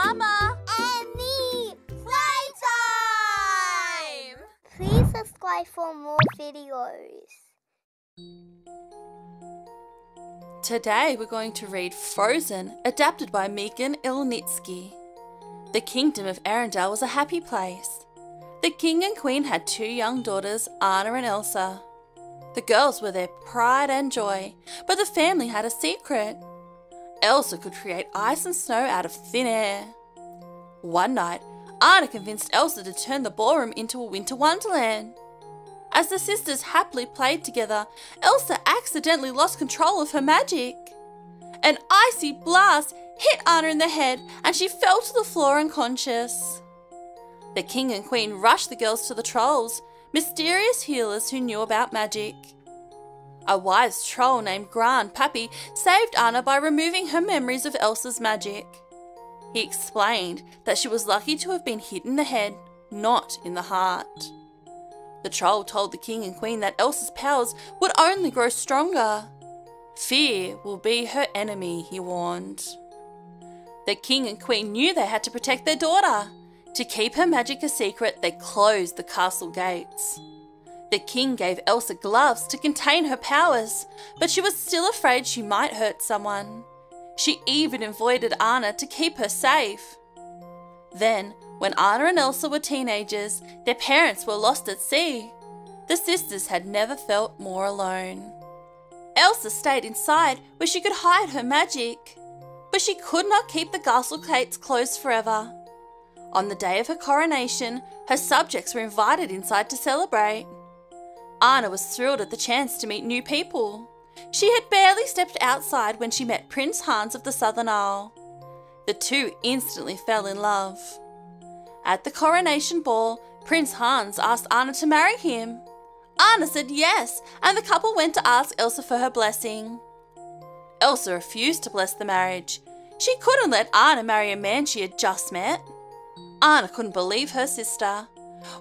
Mama! Annie! Playtime! Please subscribe for more videos. Today we're going to read Frozen, adapted by Megan Ilnitsky. The kingdom of Arendelle was a happy place. The king and queen had 2 young daughters, Anna and Elsa. The girls were their pride and joy, but the family had a secret. Elsa could create ice and snow out of thin air. One night, Anna convinced Elsa to turn the ballroom into a winter wonderland. As the sisters happily played together, Elsa accidentally lost control of her magic. An icy blast hit Anna in the head and she fell to the floor unconscious. The king and queen rushed the girls to the trolls, mysterious healers who knew about magic. A wise troll named Grandpappy saved Anna by removing her memories of Elsa's magic. He explained that she was lucky to have been hit in the head, not in the heart. The troll told the king and queen that Elsa's powers would only grow stronger. Fear will be her enemy, he warned. The king and queen knew they had to protect their daughter. To keep her magic a secret, they closed the castle gates. The king gave Elsa gloves to contain her powers, but she was still afraid she might hurt someone. She even avoided Anna to keep her safe. Then, when Anna and Elsa were teenagers, their parents were lost at sea. The sisters had never felt more alone. Elsa stayed inside where she could hide her magic, but she could not keep the castle gates closed forever. On the day of her coronation, her subjects were invited inside to celebrate. Anna was thrilled at the chance to meet new people. She had barely stepped outside when she met Prince Hans of the Southern Isle. The two instantly fell in love. At the coronation ball, Prince Hans asked Anna to marry him. Anna said yes, and the couple went to ask Elsa for her blessing. Elsa refused to bless the marriage. She couldn't let Anna marry a man she had just met. Anna couldn't believe her sister.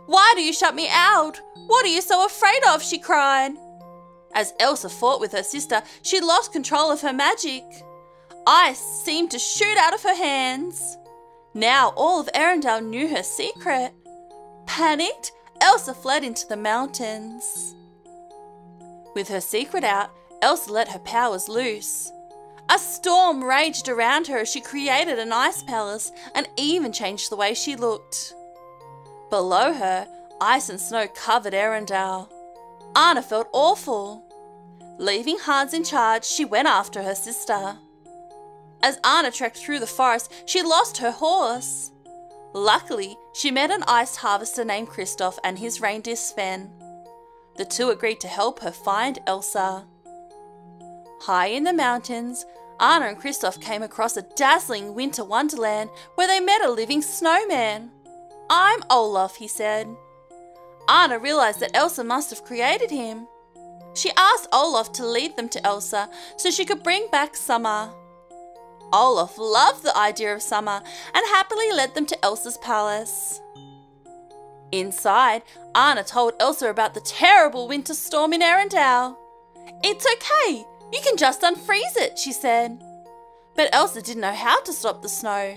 "Why do you shut me out? What are you so afraid of?" she cried. As Elsa fought with her sister, she lost control of her magic. Ice seemed to shoot out of her hands. Now all of Arendelle knew her secret. Panicked, Elsa fled into the mountains. With her secret out, Elsa let her powers loose. A storm raged around her as she created an ice palace and even changed the way she looked. Below her, ice and snow covered Arendelle. Anna felt awful. Leaving Hans in charge, she went after her sister. As Anna trekked through the forest, she lost her horse. Luckily, she met an ice harvester named Kristoff and his reindeer Sven. The two agreed to help her find Elsa. High in the mountains, Anna and Kristoff came across a dazzling winter wonderland where they met a living snowman. "I'm Olaf," he said. Anna realized that Elsa must have created him. She asked Olaf to lead them to Elsa so she could bring back summer. Olaf loved the idea of summer and happily led them to Elsa's palace. Inside, Anna told Elsa about the terrible winter storm in Arendelle. "It's okay, you can just unfreeze it," she said. But Elsa didn't know how to stop the snow.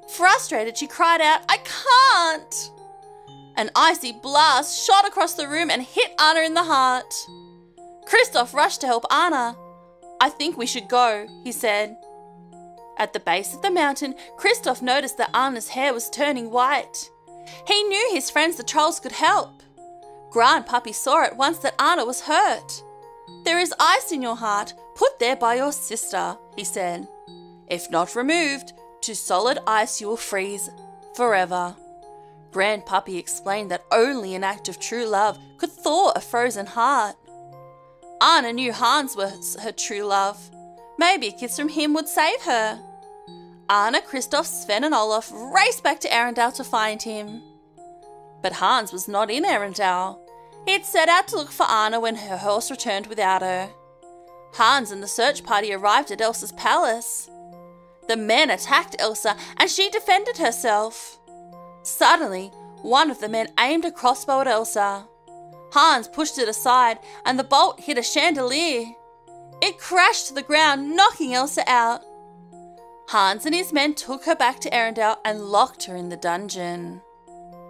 Frustrated, she cried out, "I can't!" An icy blast shot across the room and hit Anna in the heart. Kristoff rushed to help Anna. "I think we should go," he said. At the base of the mountain, Kristoff noticed that Anna's hair was turning white. He knew his friends the trolls could help. Grandpappy saw at once that Anna was hurt. "There is ice in your heart, put there by your sister," he said. "If not removed, to solid ice you will freeze forever." Grandpappy explained that only an act of true love could thaw a frozen heart. Anna knew Hans was her true love. Maybe a kiss from him would save her. Anna, Kristoff, Sven and Olaf raced back to Arendelle to find him. But Hans was not in Arendelle. He had set out to look for Anna when her horse returned without her. Hans and the search party arrived at Elsa's palace. The men attacked Elsa and she defended herself. Suddenly, one of the men aimed a crossbow at Elsa. Hans pushed it aside and the bolt hit a chandelier. It crashed to the ground, knocking Elsa out. Hans and his men took her back to Arendelle and locked her in the dungeon.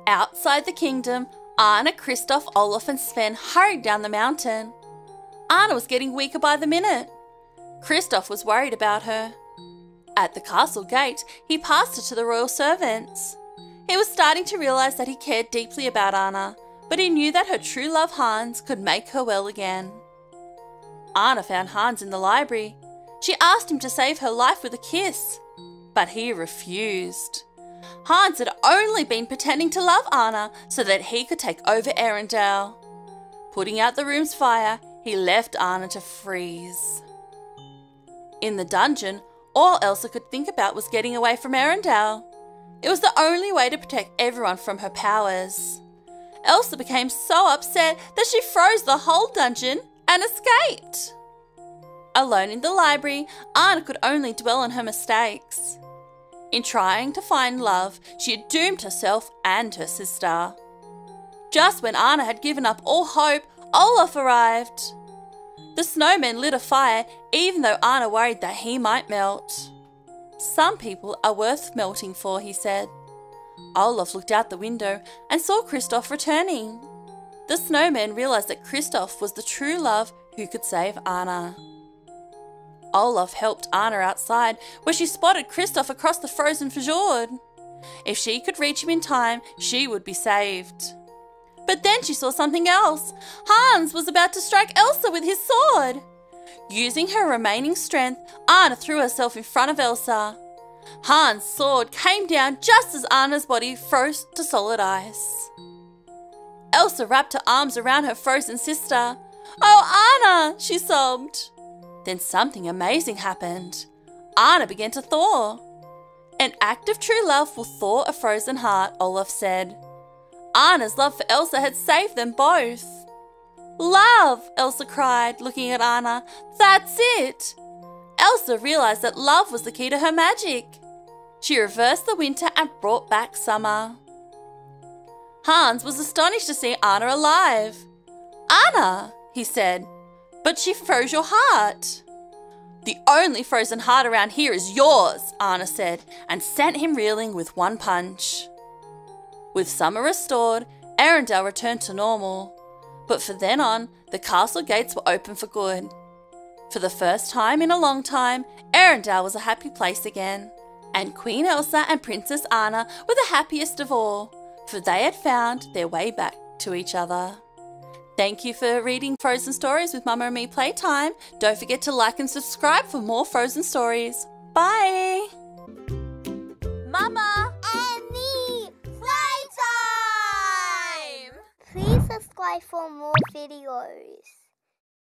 Outside the kingdom, Anna, Kristoff, Olaf and Sven hurried down the mountain. Anna was getting weaker by the minute. Kristoff was worried about her. At the castle gate, he passed her to the royal servants. He was starting to realise that he cared deeply about Anna, but he knew that her true love Hans could make her well again. Anna found Hans in the library. She asked him to save her life with a kiss, but he refused. Hans had only been pretending to love Anna so that he could take over Arendelle. Putting out the room's fire, he left Anna to freeze. In the dungeon, all Elsa could think about was getting away from Arendelle. It was the only way to protect everyone from her powers. Elsa became so upset that she froze the whole dungeon and escaped. Alone in the library, Anna could only dwell on her mistakes. In trying to find love, she had doomed herself and her sister. Just when Anna had given up all hope, Olaf arrived. The snowman lit a fire, even though Anna worried that he might melt. Some people are worth melting for, he said. Olaf looked out the window and saw Kristoff returning. The snowman realised that Kristoff was the true love who could save Anna. Olaf helped Anna outside, where she spotted Kristoff across the frozen fjord. If she could reach him in time, she would be saved. But then she saw something else. Hans was about to strike Elsa with his sword. Using her remaining strength, Anna threw herself in front of Elsa. Hans' sword came down just as Anna's body froze to solid ice. Elsa wrapped her arms around her frozen sister. "Oh, Anna!" she sobbed. Then something amazing happened. Anna began to thaw. "An act of true love will thaw a frozen heart," Olaf said. Anna's love for Elsa had saved them both. "Love!" Elsa cried, looking at Anna. "That's it!" Elsa realised that love was the key to her magic. She reversed the winter and brought back summer. Hans was astonished to see Anna alive. "Anna," he said, "but she froze your heart." "The only frozen heart around here is yours," Anna said, and sent him reeling with one punch. With summer restored, Arendelle returned to normal. But from then on, the castle gates were open for good. For the first time in a long time, Arendelle was a happy place again. And Queen Elsa and Princess Anna were the happiest of all, for they had found their way back to each other. Thank you for reading Frozen Stories with Mama and me Playtime. Don't forget to like and subscribe for more Frozen stories. Bye! Mama! And me, Playtime! Please subscribe for more videos.